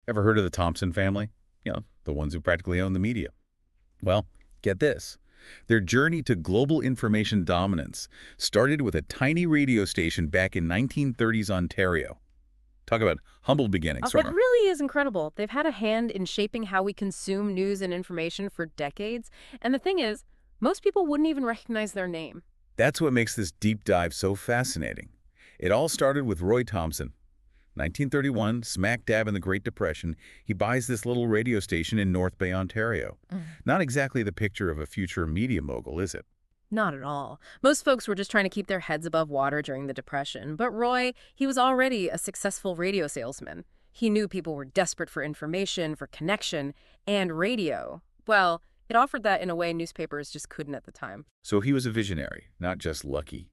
Ever heard of the Thomson family? The ones who practically own the media. Well, get this. Their journey to global information dominance started with a tiny radio station back in 1930s Ontario. Talk about humble beginnings It from her. really is incredible. They've had a hand in shaping how we consume news and information for decades. And the thing is, most people wouldn't even recognize their name. That's what makes this deep dive so fascinating. It all started with Roy Thomson. 1931, smack dab in the Great Depression, he buys this little radio station in North Bay, Ontario. Not exactly the picture of a future media mogul, is it? Not at all. Most folks were just trying to keep their heads above water during the Depression. But Roy, he was already a successful radio salesman. He knew people were desperate for information, for connection, and radio. Well, it offered that in a way newspapers just couldn't at the time. So he was a visionary, not just lucky.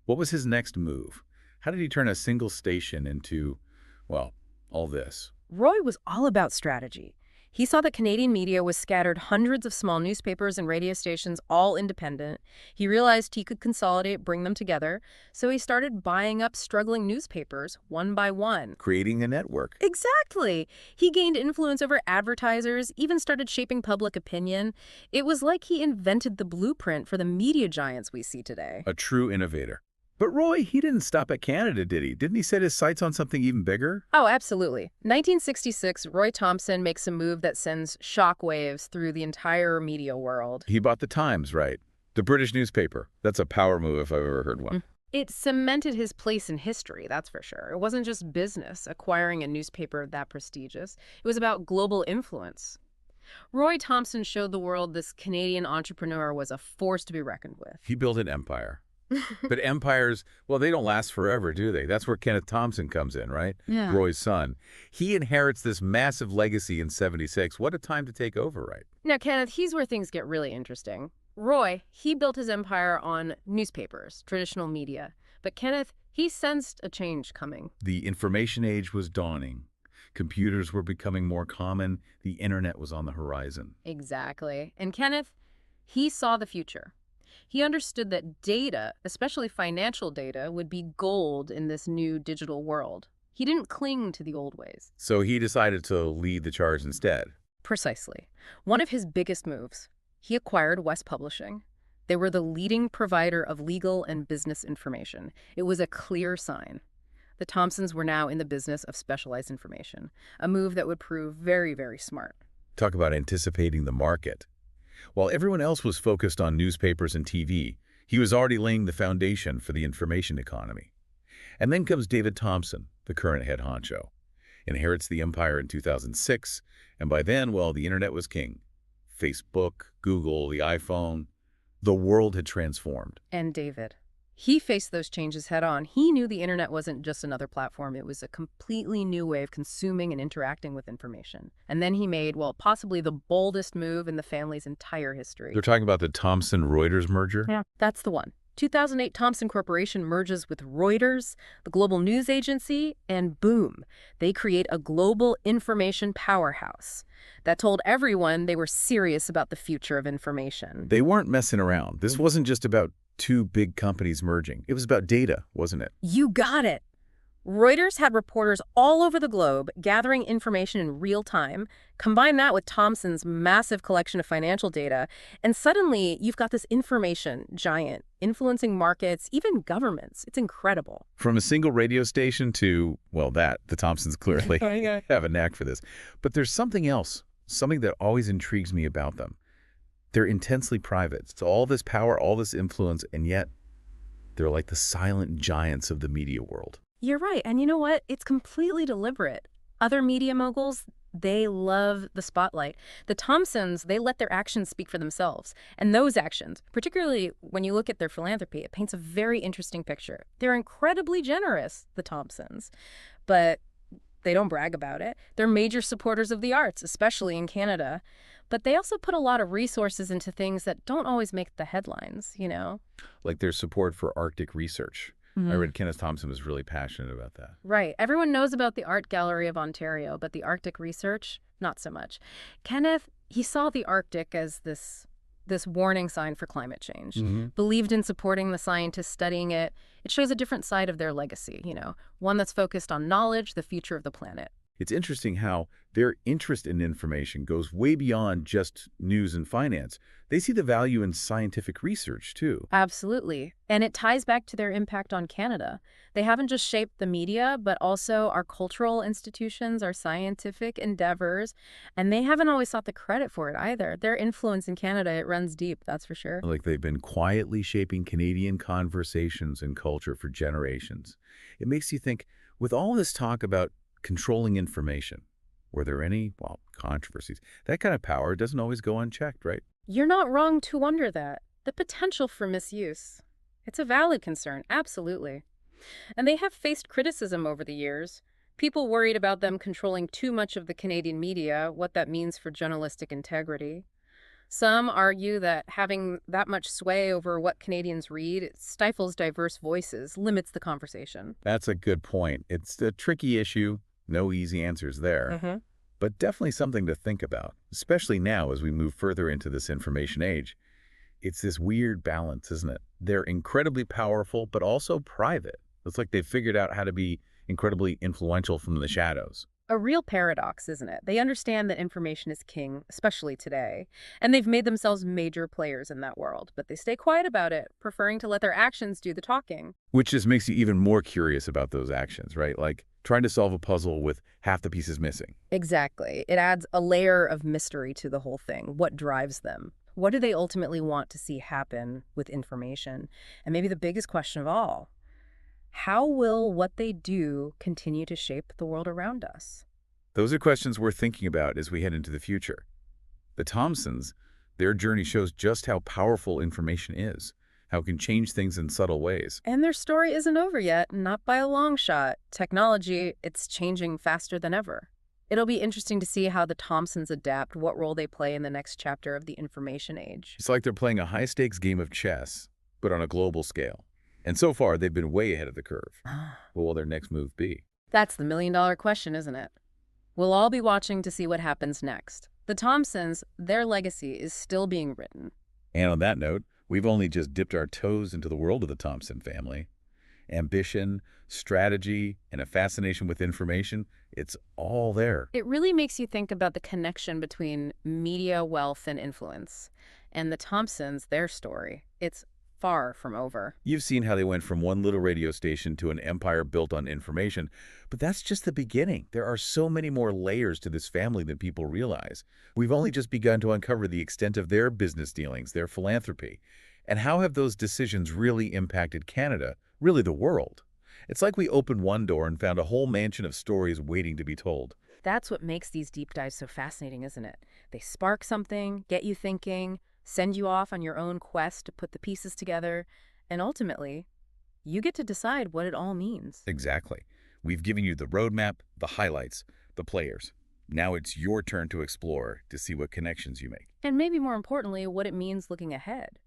What was his next move? How did he turn a single station into, well, all this? Roy was all about strategy. He saw that Canadian media was scattered hundreds of small newspapers and radio stations, all independent. He realized he could consolidate, bring them together, so he started buying up struggling newspapers one by one. Creating a network. Exactly. He gained influence over advertisers, even started shaping public opinion. It was like he invented the blueprint for the media giants we see today. A true innovator. But Roy, he didn't stop at Canada, did he? Didn't he set his sights on something even bigger? Oh, absolutely. 1966, Roy Thomson makes a move that sends shockwaves through the entire media world. He bought the Times, right? The British newspaper. That's a power move if I've ever heard one. It cemented his place in history, that's for sure. It wasn't just business, acquiring a newspaper that prestigious. It was about global influence. Roy Thomson showed the world this Canadian entrepreneur was a force to be reckoned with. He built an empire. But empires, well, they don't last forever, do they? That's where Kenneth Thomson comes in, right? Yeah. Roy's son. He inherits this massive legacy in '76. What a time to take over, right? Now, Kenneth, here's where things get really interesting. Roy, he built his empire on newspapers, traditional media. But Kenneth, he sensed a change coming. The information age was dawning. Computers were becoming more common. The internet was on the horizon. Exactly. And Kenneth, he saw the future. He understood that data, especially financial data, would be gold in this new digital world. He didn't cling to the old ways. So he decided to lead the charge instead. Precisely. One of his biggest moves, he acquired West Publishing. They were the leading provider of legal and business information. It was a clear sign. The Thomsons were now in the business of specialized information, a move that would prove very, very smart. Talk about anticipating the market. While everyone else was focused on newspapers and TV, he was already laying the foundation for the information economy. And then comes David Thomson, the current head honcho. Inherits the empire in 2006, and by then, well, the internet was king. Facebook, Google, the iPhone, the world had transformed. And David, he faced those changes head on. He knew the internet wasn't just another platform. It was a completely new way of consuming and interacting with information. And then he made, well, possibly the boldest move in the family's entire history. They're talking about the Thomson Reuters merger? Yeah, that's the one. 2008, Thomson Corporation merges with Reuters, the global news agency, and boom, they create a global information powerhouse that told everyone they were serious about the future of information. They weren't messing around. This wasn't just about two big companies merging. It was about data, wasn't it? You got it. Reuters had reporters all over the globe gathering information in real time. Combine that with Thomson's massive collection of financial data, and suddenly you've got this information giant influencing markets, even governments. It's incredible. From a single radio station to, well, the Thomsons clearly have a knack for this. But there's something else, something that always intrigues me about them. They're intensely private. It's all this power, all this influence, and yet they're like the silent giants of the media world. You're right. And you know what? It's completely deliberate. Other media moguls, they love the spotlight. The Thomsons, they let their actions speak for themselves. And those actions, particularly when you look at their philanthropy, it paints a very interesting picture. They're incredibly generous, the Thomsons. But they don't brag about it. They're major supporters of the arts, especially in Canada. But they also put a lot of resources into things that don't always make the headlines, you know? Like their support for Arctic research. I read Kenneth Thomson was really passionate about that. Right. Everyone knows about the Art Gallery of Ontario, but the Arctic research, not so much. Kenneth, he saw the Arctic as this warning sign for climate change, believed in supporting the scientists studying it. It shows a different side of their legacy, you know, one that's focused on knowledge, the future of the planet. It's interesting how their interest in information goes way beyond just news and finance. They see the value in scientific research, too. Absolutely. And it ties back to their impact on Canada. They haven't just shaped the media, but also our cultural institutions, our scientific endeavors, and they haven't always sought the credit for it either. Their influence in Canada, it runs deep, that's for sure. Like they've been quietly shaping Canadian conversations and culture for generations. It makes you think, with all this talk about controlling information, were there any, well, controversies? That kind of power doesn't always go unchecked, right? You're not wrong to wonder that. The potential for misuse. It's a valid concern, absolutely. And they have faced criticism over the years. People worried about them controlling too much of the Canadian media, what that means for journalistic integrity. Some argue that having that much sway over what Canadians read it stifles diverse voices, limits the conversation. That's a good point. It's a tricky issue. No easy answers there. But definitely something to think about, especially now as we move further into this information age. It's this weird balance, isn't it? They're incredibly powerful, but also private. It's like they've figured out how to be incredibly influential from the shadows. A real paradox, isn't it? They understand that information is king, especially today, and they've made themselves major players in that world, but they stay quiet about it, preferring to let their actions do the talking. Which just makes you even more curious about those actions, right? Like trying to solve a puzzle with half the pieces missing. Exactly. It adds a layer of mystery to the whole thing. What drives them? What do they ultimately want to see happen with information? And maybe the biggest question of all, how will what they do continue to shape the world around us? Those are questions worth thinking about as we head into the future. The Thomsons, their journey shows just how powerful information is, how it can change things in subtle ways. And their story isn't over yet, not by a long shot. Technology, it's changing faster than ever. It'll be interesting to see how the Thomsons adapt, what role they play in the next chapter of the information age. It's like they're playing a high-stakes game of chess, but on a global scale. And so far, they've been way ahead of the curve. What will their next move be? That's the million-dollar question, isn't it? We'll all be watching to see what happens next. The Thomsons, their legacy is still being written. And on that note, we've only just dipped our toes into the world of the Thomson family. Ambition, strategy, and a fascination with information, it's all there. It really makes you think about the connection between media, wealth, and influence. And the Thomsons, their story, it's far from over. You've seen how they went from one little radio station to an empire built on information, but that's just the beginning. There are so many more layers to this family than people realize. We've only just begun to uncover the extent of their business dealings, their philanthropy, and how have those decisions really impacted Canada, really the world. It's like we opened one door and found a whole mansion of stories waiting to be told. That's what makes these deep dives so fascinating, isn't it? They spark something, get you thinking, send you off on your own quest to put the pieces together, and ultimately, you get to decide what it all means. Exactly. We've given you the roadmap, the highlights, the players. Now it's your turn to explore, to see what connections you make. And maybe more importantly, what it means looking ahead.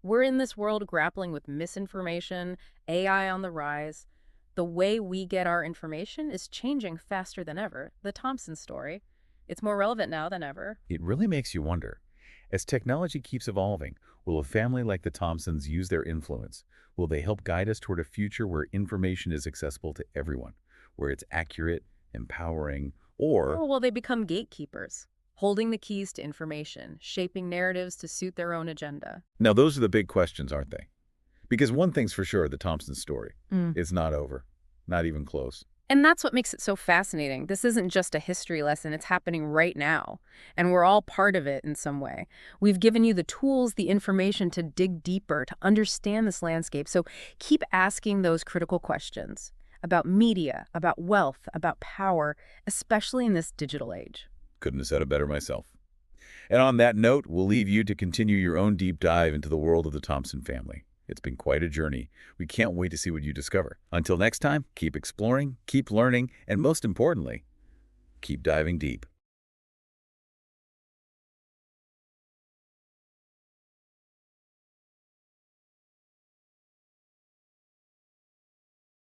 We're in this world grappling with misinformation, AI on the rise. The way we get our information is changing faster than ever. The Thomson story, it's more relevant now than ever. It really makes you wonder. As technology keeps evolving, will a family like the Thomsons use their influence? Will they help guide us toward a future where information is accessible to everyone, where it's accurate, empowering, or... Or will they become gatekeepers, holding the keys to information, shaping narratives to suit their own agenda? Now, those are the big questions, aren't they? Because one thing's for sure, the Thomson story. It's not over. Not even close. And that's what makes it so fascinating. This isn't just a history lesson, it's happening right now. And we're all part of it in some way. We've given you the tools, the information to dig deeper, to understand this landscape. So keep asking those critical questions about media, about wealth, about power, especially in this digital age. Couldn't have said it better myself. And on that note, we'll leave you to continue your own deep dive into the world of the Thomson family. It's been quite a journey. We can't wait to see what you discover. Until next time, keep exploring, keep learning, and most importantly, keep diving deep.